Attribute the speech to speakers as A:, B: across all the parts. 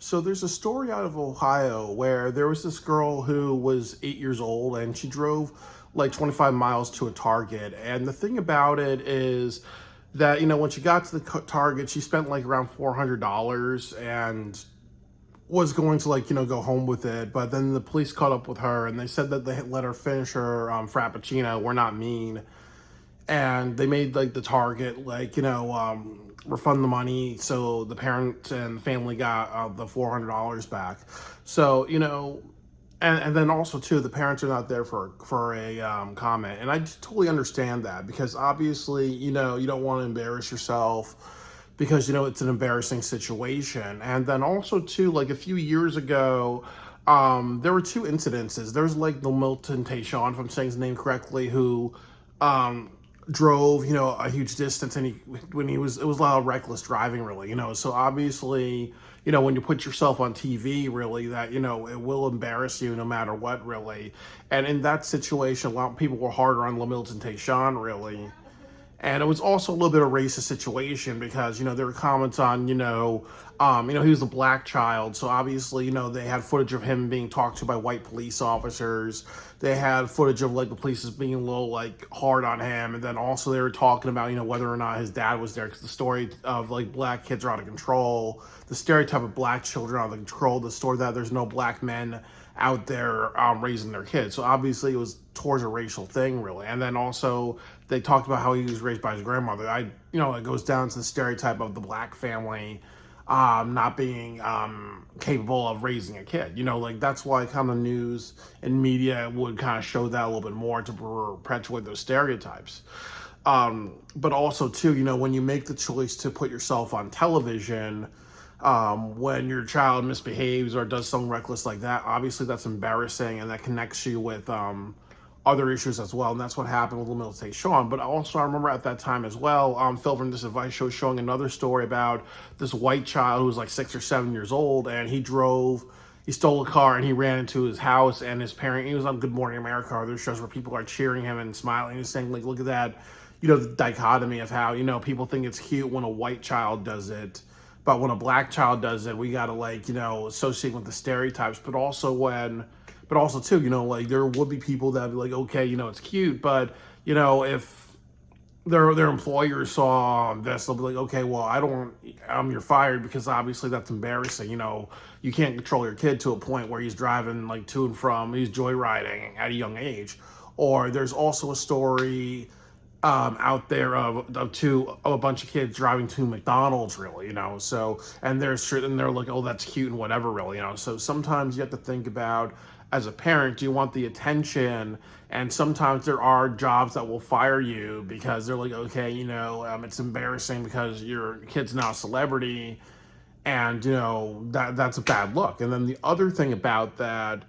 A: So there's a story out of Ohio where there was this girl who was 8 years old and she drove like 25 miles to a Target. And the thing about it is that, when she got to the Target, she spent like around $400 and was going to go home with it. But then the police caught up with her and they said that they had let her finish her Frappuccino. We're not mean, and they made like the Target refund the money, so the parent and the family got the $400 back. So and then also too, the parents are not there for a comment, and I just totally understand that, because obviously you don't want to embarrass yourself, because it's an embarrassing situation. And then also too, like a few years ago, there were two incidences. There's like the Milton Tayshawn, if I'm saying his name correctly, who um, drove a huge distance, and it was a lot of reckless driving, really. So obviously, when you put yourself on TV, really, that it will embarrass you no matter what, really. And in that situation, a lot of people were harder on Milton Tayshawn, really. And it was also a little bit of a racist situation, because there were comments on he was a black child, so obviously they had footage of him being talked to by white police officers. They had footage of like the police being a little like hard on him, and then also they were talking about whether or not his dad was there, because the story of like black kids are out of control, the stereotype of black children are out of control, the story that there's no black men out there raising their kids. So obviously it was towards a racial thing, really. And then also they talked about how he was raised by his grandmother. It goes down to the stereotype of the black family not being capable of raising a kid. Like that's why kind of news and media would kind of show that a little bit more, to perpetuate those stereotypes. But also too, when you make the choice to put yourself on television, when your child misbehaves or does something reckless like that, obviously that's embarrassing, and that connects you with other issues as well. And that's what happened with Lamil Tate Sean. But also, I remember at that time as well, Phil from This Advice Show showing another story about this white child who was like 6 or 7 years old, and he stole a car and he ran into his house, and his parent, he was on Good Morning America or other shows where people are cheering him and smiling and saying, like, look at that, the dichotomy of how, people think it's cute when a white child does it, but when a black child does it, we gotta associate with the stereotypes. But also too, like there would be people that be like, okay, it's cute, but if their employer saw this, they'll be like, okay, well, you're fired, because obviously that's embarrassing. You can't control your kid to a point where he's driving like to and from, he's joyriding at a young age. Or there's also a story out there of a bunch of kids driving to McDonald's, really, So, and they're like, oh, that's cute and whatever, really, So sometimes you have to think about, as a parent, do you want the attention? And sometimes there are jobs that will fire you because they're like, okay, it's embarrassing because your kid's now a celebrity, and that's a bad look. And then the other thing about that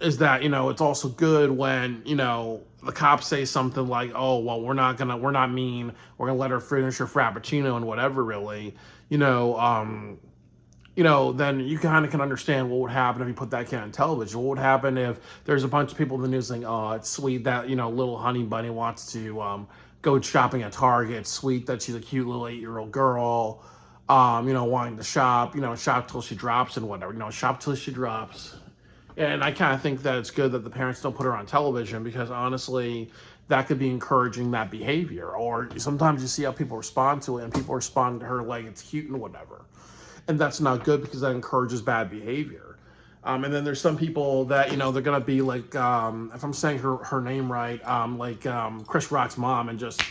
A: is that it's also good when the cops say something like, "Oh, well, we're not mean. We're gonna let her finish her frappuccino and whatever." Really, you know, um, then you kind of can understand what would happen if you put that kid on television. What would happen if there's a bunch of people in the news saying, "Oh, it's sweet that little honey bunny wants to go shopping at Target. It's sweet that she's a cute little 8-year-old girl." Wanting to shop, shop till she drops and whatever, shop till she drops. And I kind of think that it's good that the parents don't put her on television, because honestly, that could be encouraging that behavior. Or sometimes you see how people respond to it, and people respond to her like it's cute and whatever. And that's not good, because that encourages bad behavior. And then there's some people that, they're going to be like, if I'm saying her name right, Chris Rock's mom, and just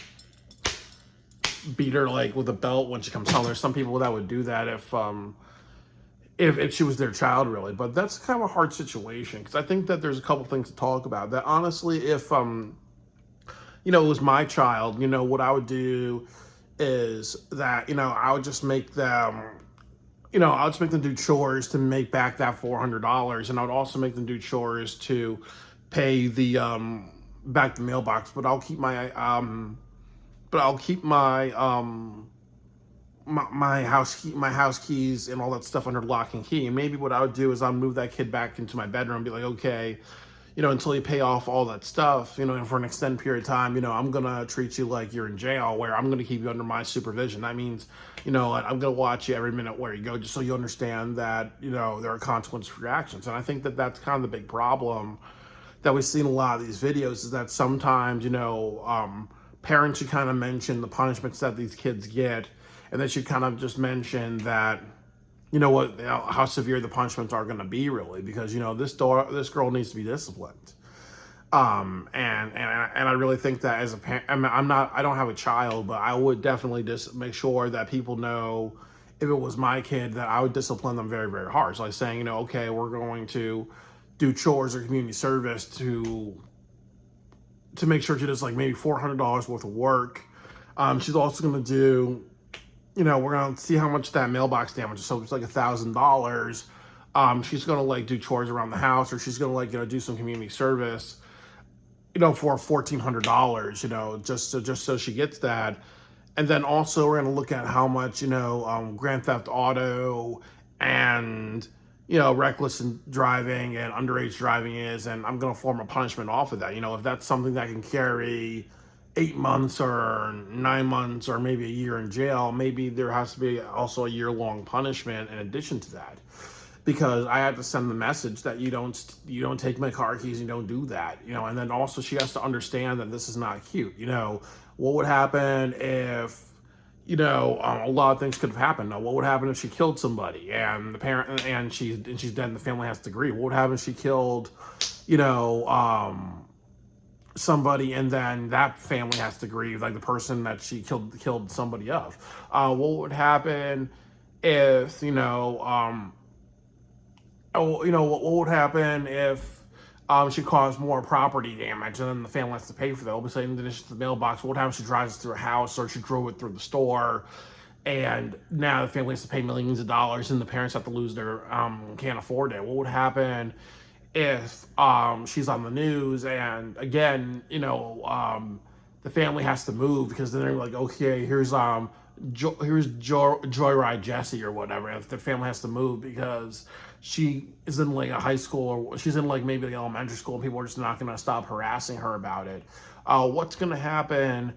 A: beat her like with a belt when she comes home. There's some people that would do that if she was their child, really. But that's kind of a hard situation, because I think that there's a couple things to talk about. That honestly, if it was my child, what I would do is that I would just make them. I'll just make them do chores to make back that $400, and I would also make them do chores to pay the back the mailbox. But I'll keep my house keys and all that stuff under lock and key. And maybe what I would do is I'll move that kid back into my bedroom and be like, okay, until you pay off all that stuff, and for an extended period of time, I'm gonna treat you like you're in jail, where I'm gonna keep you under my supervision. That means, I'm gonna watch you every minute where you go, just so you understand that, there are consequences for your actions. And I think that that's kind of the big problem that we see in a lot of these videos, is that sometimes, parents should kind of mention the punishments that these kids get, and they should kind of just mention that, how severe the punishments are going to be, really, because this girl needs to be disciplined. And I really think that as a parent, I don't have a child, but I would definitely just make sure that people know, if it was my kid, that I would discipline them very, very hard. So like saying, okay, we're going to do chores or community service to make sure she does like maybe $400 worth of work. She's also going to do, we're going to see how much that mailbox damage is. So it's like $1,000. She's going to like do chores around the house, or she's going to like, do some community service, for $1,400, just so she gets that. And then also we're going to look at how much, Grand Theft Auto and, reckless driving and underage driving is, and I'm going to form a punishment off of that. If that's something that can carry 8 months or 9 months or maybe a year in jail, maybe there has to be also a year-long punishment in addition to that, because I had to send the message that you don't take my car keys, you don't do that, and then also she has to understand that this is not cute. What would happen if, a lot of things could have happened. Now, what would happen if she killed somebody and the parent and she's dead and the family has to grieve? What would happen if she killed, somebody and then that family has to grieve, like the person that she killed somebody of? What would happen if, what would happen if she caused more property damage and then the family has to pay for that? We'll be saying that it's just the mailbox. What happens if she drives it through a house, or she drove it through the store, and now the family has to pay millions of dollars and the parents have to lose their, can't afford it? What would happen if she's on the news and again, the family has to move, because then they're like, okay, here's Joyride Jessie or whatever. If the family has to move because she is in like a high school, or she's in like maybe like elementary school, and people are just not going to stop harassing her about it. What's going to happen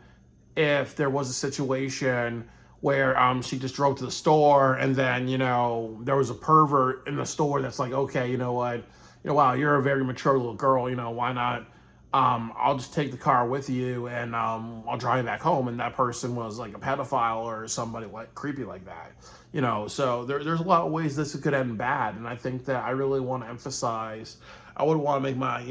A: if there was a situation where she just drove to the store and then, there was a pervert in the store that's like, okay, you know what, wow, you're a very mature little girl, why not, I'll just take the car with you and I'll drive you back home. And that person was like a pedophile or somebody like creepy like that, so there's a lot of ways this could end bad. And I think that I really want to emphasize, I would want to make my,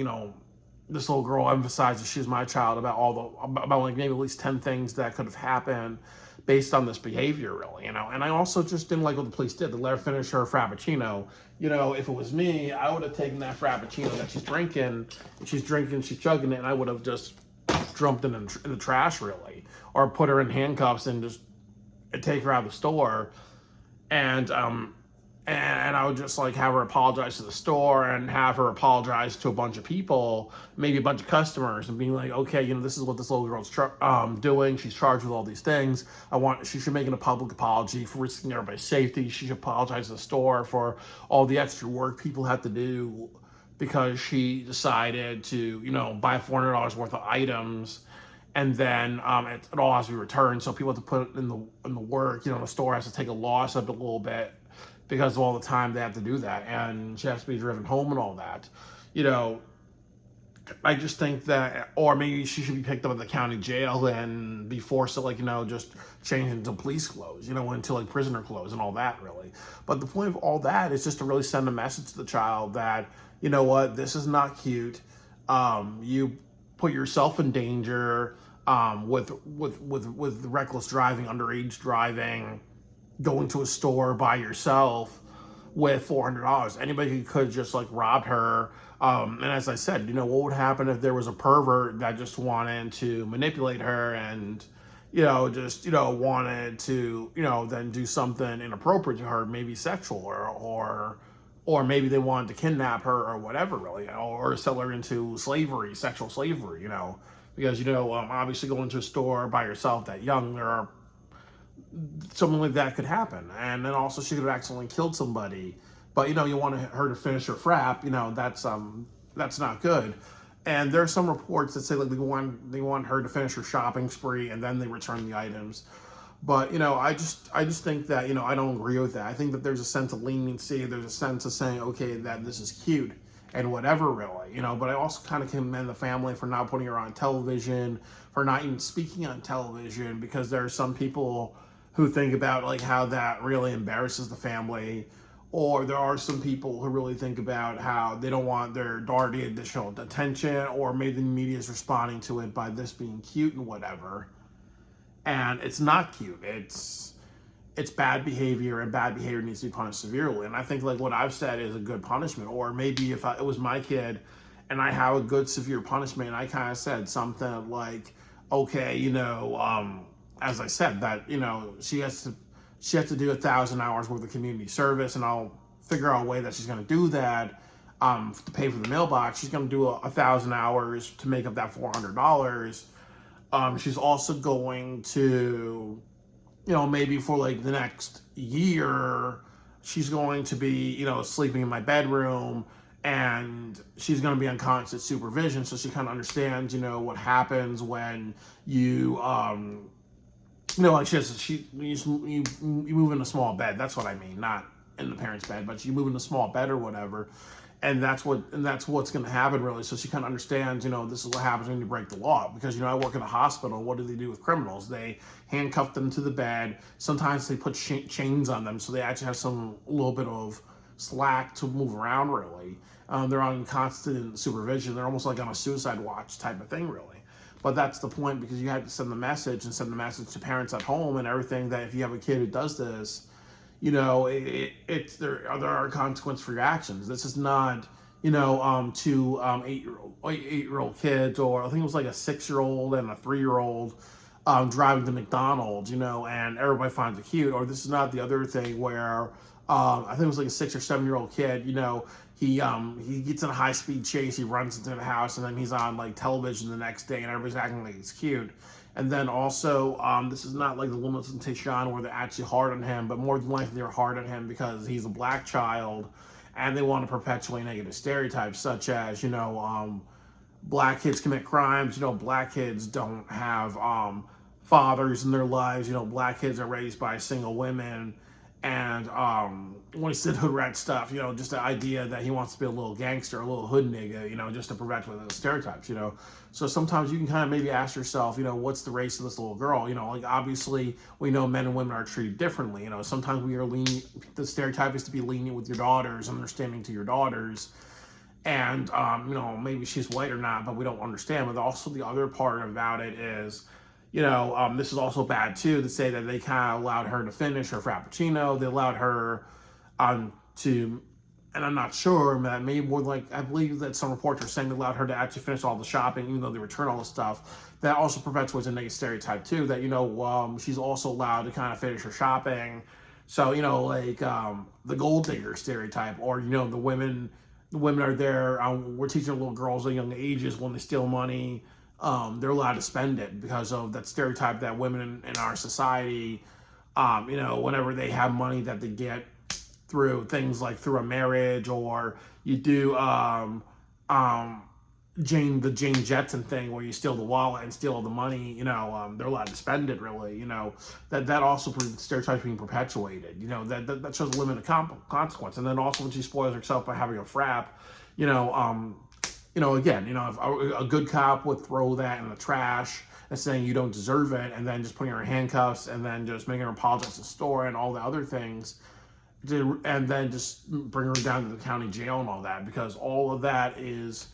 A: this little girl emphasize that she's my child, about like maybe at least 10 things that could have happened based on this behavior, really, And I also just didn't like what the police did. They let her finish her Frappuccino. If it was me, I would have taken that Frappuccino that she's drinking, she's chugging it, and I would have just dumped it in the trash, really, or put her in handcuffs and just take her out of the store. And I would just like have her apologize to the store and have her apologize to a bunch of people, maybe a bunch of customers, and being like, okay, this is what this little girl's doing. She's charged with all these things. She should make a public apology for risking everybody's safety. She should apologize to the store for all the extra work people had to do because she decided to, buy $400 worth of items. And then it all has to be returned, so people have to put it in the work. The store has to take a loss of it a little bit because of all the time they have to do that, and she has to be driven home and all that. I just think that, or maybe she should be picked up at the county jail and be forced to just change into police clothes, into like prisoner clothes and all that, really. But the point of all that is just to really send a message to the child that, what, this is not cute. You put yourself in danger with reckless driving, underage driving, going to a store by yourself with $400. Anybody could just like rob her. And as I said, what would happen if there was a pervert that just wanted to manipulate her and, wanted to, then do something inappropriate to her, maybe sexual, or maybe they wanted to kidnap her or whatever, really, or sell her into slavery, sexual slavery, because, obviously going to a store by yourself that young, something like that could happen. And then also she could have accidentally killed somebody, but you want her to finish her frap, that's that's not good. And there's some reports that say like they want her to finish her shopping spree and then they return the items. But I just think that I don't agree with that. I think that there's a sense of leniency. There's a sense of saying, okay, that this is cute and whatever, really. But I also kind of commend the family for not putting her on television, for not even speaking on television, because there are some people who think about like how that really embarrasses the family, or there are some people who really think about how they don't want their daughter to get additional attention, or maybe the media is responding to it by this being cute and whatever. And it's not cute. It's bad behavior, and bad behavior needs to be punished severely. And I think like what I've said is a good punishment. Or maybe if it was my kid and I have a good severe punishment, and I kind of said something like, okay, as I said, that she has to do 1,000 hours worth of community service, and I'll figure out a way that she's going to do that, to pay for the mailbox. She's going to do 1,000 hours to make up that $400. She's also going to, maybe for like the next year, she's going to be, sleeping in my bedroom, and she's going to be on constant supervision. So she kind of understands, what happens when like you move in a small bed. That's what I mean, not in the parents' bed, but you move in a small bed or whatever, and that's what's going to happen, really. So she kind of understands, this is what happens when you break the law. Because I work in a hospital. What do they do with criminals? They handcuff them to the bed. Sometimes they put chains on them, so they actually have a little bit of slack to move around. Really, they're on constant supervision. They're almost like on a suicide watch type of thing, really. But that's the point, because you have to send the message to parents at home and everything, that if you have a kid who does this, there are consequences for your actions. This is not, to 8-year-old kids, or I think it was like a 6-year-old and a 3-year-old driving to McDonald's, and everybody finds it cute. Or this is not the other thing where I think it was like a 6 or 7-year-old kid, he gets in a high speed chase, he runs into the house, and then he's on like television the next day, and everybody's acting like he's cute. And then also, this is not like the Limits and Tayshawn where they're actually hard on him, but more than likely they're hard on him because he's a black child, and they want to perpetuate negative stereotypes such as, black kids commit crimes. Black kids don't have fathers in their lives. Black kids are raised by single women. And when he said hood rat stuff, just the idea that he wants to be a little gangster, a little hood nigga, just to perpetuate those stereotypes. So sometimes you can kind of maybe ask yourself, what's the race of this little girl? Like obviously we know men and women are treated differently. Sometimes we are lenient. The stereotype is to be lenient with your daughters, understanding to your daughters. And, maybe she's white or not, but we don't understand. But also the other part about it is, this is also bad too, to say that they kind of allowed her to finish her Frappuccino. They allowed her to, and I'm not sure, that maybe more like, I believe that some reports are saying they allowed her to actually finish all the shopping, even though they return all the stuff. That also perpetuates a negative stereotype too, that, she's also allowed to kind of finish her shopping. So, the gold digger stereotype, or, the women are there, we're teaching little girls at young ages, when they steal money, they're allowed to spend it, because of that stereotype that women in our society, whenever they have money that they get through things like through a marriage, or you do the Jane Jetson thing where you steal the wallet and steal all the money, they're allowed to spend it, really. That also stereotypes being perpetuated. That shows a limited consequence. And then also when she spoils herself by having a frap, again, if a good cop would throw that in the trash and saying you don't deserve it, and then just putting her in handcuffs, and then just making her apologize to the store and all the other things, and then just bring her down to the county jail and all that, because all of that is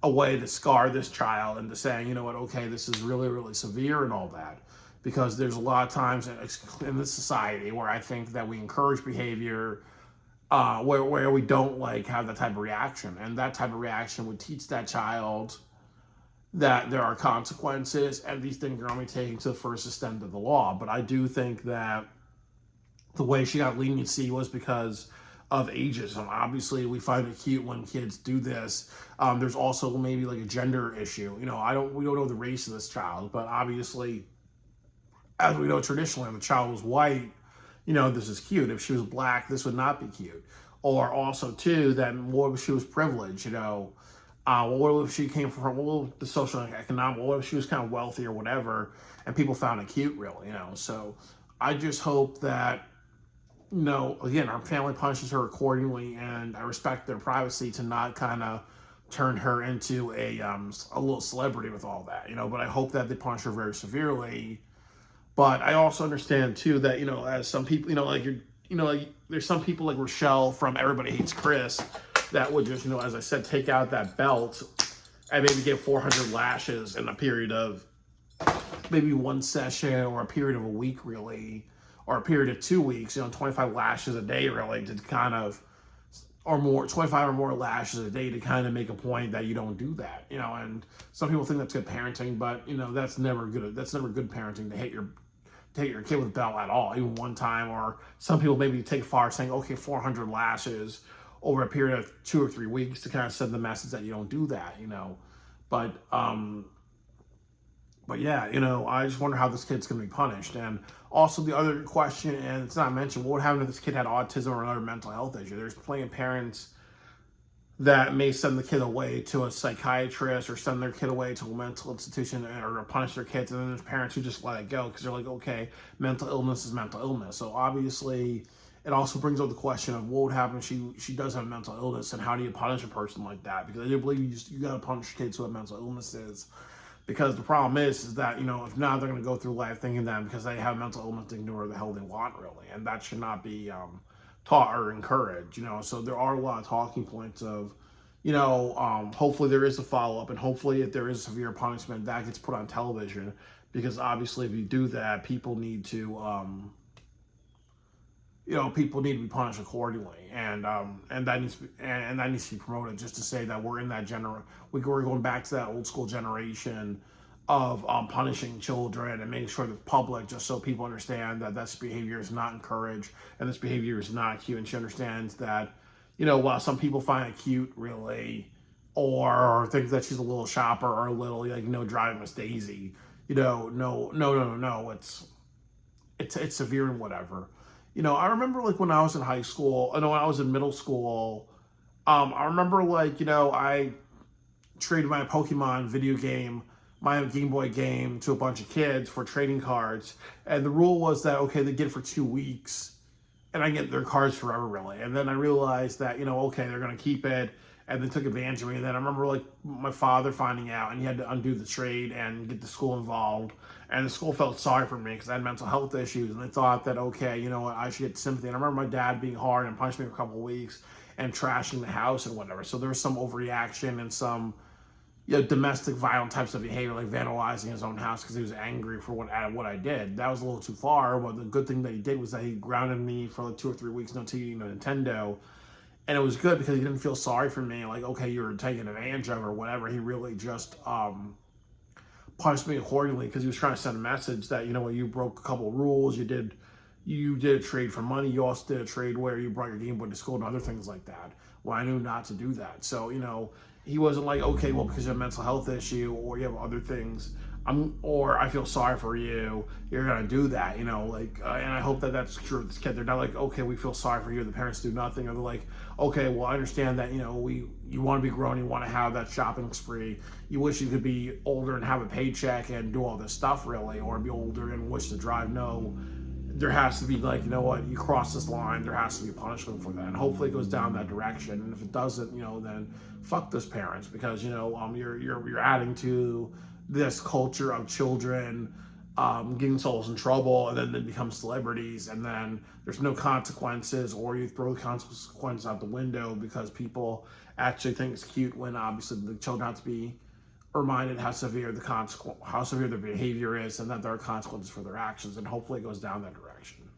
A: a way to scar this child into saying, okay, this is really, really severe and all that. Because there's a lot of times in this society where I think that we encourage behavior where we don't have that type of reaction. And that type of reaction would teach that child that there are consequences, and these things are only taken to the first extent of the law. But I do think that the way she got leniency was because of ageism. Obviously, we find it cute when kids do this. There's also maybe a gender issue. We don't know the race of this child, but obviously, as we know traditionally, if the child was white, this is cute. If she was black, this would not be cute. Or also too, that more if she was privileged, Well, what if she came from, well, the social and economic, what if she was kind of wealthy or whatever, and people found it cute, really, you know? So I just hope that, you know, again, our family punishes her accordingly, and I respect their privacy to not kind of turn her into a little celebrity with all that, you know. But I hope that they punish her very severely. But I also understand too that, you know, as some people, you know, like you're, you know, like there's some people like Rochelle from Everybody Hates Chris that would just, you know, as I said, take out that belt and maybe get 400 lashes in a period of maybe one session or a period of a week, really, or a period of 2 weeks, you know, 25 lashes a day, really, to kind of, or more, 25 or more lashes a day to kind of make a point that you don't do that, you know. And some people think that's good parenting, but, you know, that's never good. That's never good parenting to hit your take your kid with a belt at all, even one time. Or some people maybe take far saying, okay, 400 lashes over a period of 2 or 3 weeks to kind of send the message that you don't do that, you know. But but yeah, you know, I just wonder how this kid's going to be punished. And also the other question, and it's not mentioned, what would happen if this kid had autism or another mental health issue? There's plenty of parents that may send the kid away to a psychiatrist or send their kid away to a mental institution or punish their kids. And then there's parents who just let it go because they're like, okay, mental illness is mental illness. So obviously, it also brings up the question of what would happen if she does have mental illness, and how do you punish a person like that? Because I do believe you got to punish kids who have mental illnesses. Because the problem is that, you know, if not, they're going to go through life thinking that because they have mental illness, they can do whatever the hell they want, really. And that should not be taught or encouraged, you know. So there are a lot of talking points of, you know, hopefully there is a follow up, and hopefully if there is severe punishment, that gets put on television. Because obviously, if you do that, people need to, you know, people need to be punished accordingly, and that needs to be, and that needs to be promoted. Just to say that we're in that we're going back to that old school generation of punishing children and making sure the public, just so people understand that this behavior is not encouraged and this behavior is not cute, and she understands that, you know, while some people find it cute, really, or think that she's a little shopper or a little, like, you know, driving Miss Daisy, you know, no, it's severe and whatever. You know, I remember like when I was in high school, I know when I was in middle school, I remember like, you know, I traded my Pokemon video game, my Game Boy game, to a bunch of kids for trading cards. And the rule was that, okay, they get it for 2 weeks and I get their cards forever, really. And then I realized that, you know, okay, they're going to keep it, and then took advantage of me. And then I remember like my father finding out, and he had to undo the trade and get the school involved. And the school felt sorry for me because I had mental health issues, and they thought that, okay, you know what, I should get sympathy. And I remember my dad being hard and punished me for a couple of weeks and trashing the house and whatever. So there was some overreaction and some, you know, domestic violent types of behavior, like vandalizing his own house because he was angry for what I did. That was a little too far. But the good thing that he did was that he grounded me for like 2 or 3 weeks, no TV, no Nintendo. And it was good because he didn't feel sorry for me, like, okay, you were taken advantage of or whatever. He really just punished me accordingly because he was trying to send a message that, you know what, you broke a couple of rules. You did a trade for money. You also did a trade where you brought your Game Boy to school and other things like that. Well, I knew not to do that. So, you know, he wasn't like, okay, well, because you have a mental health issue or you have other things, or I feel sorry for you, you're gonna do that, you know, like, and I hope that that's true of this kid. They're not like, okay, we feel sorry for you, the parents do nothing, or they're like, okay, well, I understand that, you know, you want to be grown, you want to have that shopping spree, you wish you could be older and have a paycheck and do all this stuff, really, or be older and wish to drive. No, there has to be, like, you know what, you cross this line, there has to be punishment for that, and hopefully it goes down that direction. And if it doesn't, you know, then fuck those parents, because, you know, you're adding to this culture of children getting themselves in trouble, and then they become celebrities, and then there's no consequences, or you throw the consequences out the window because people actually think it's cute, when obviously the children have to be reminded how severe their behavior is, and that there are consequences for their actions. And hopefully it goes down that direction.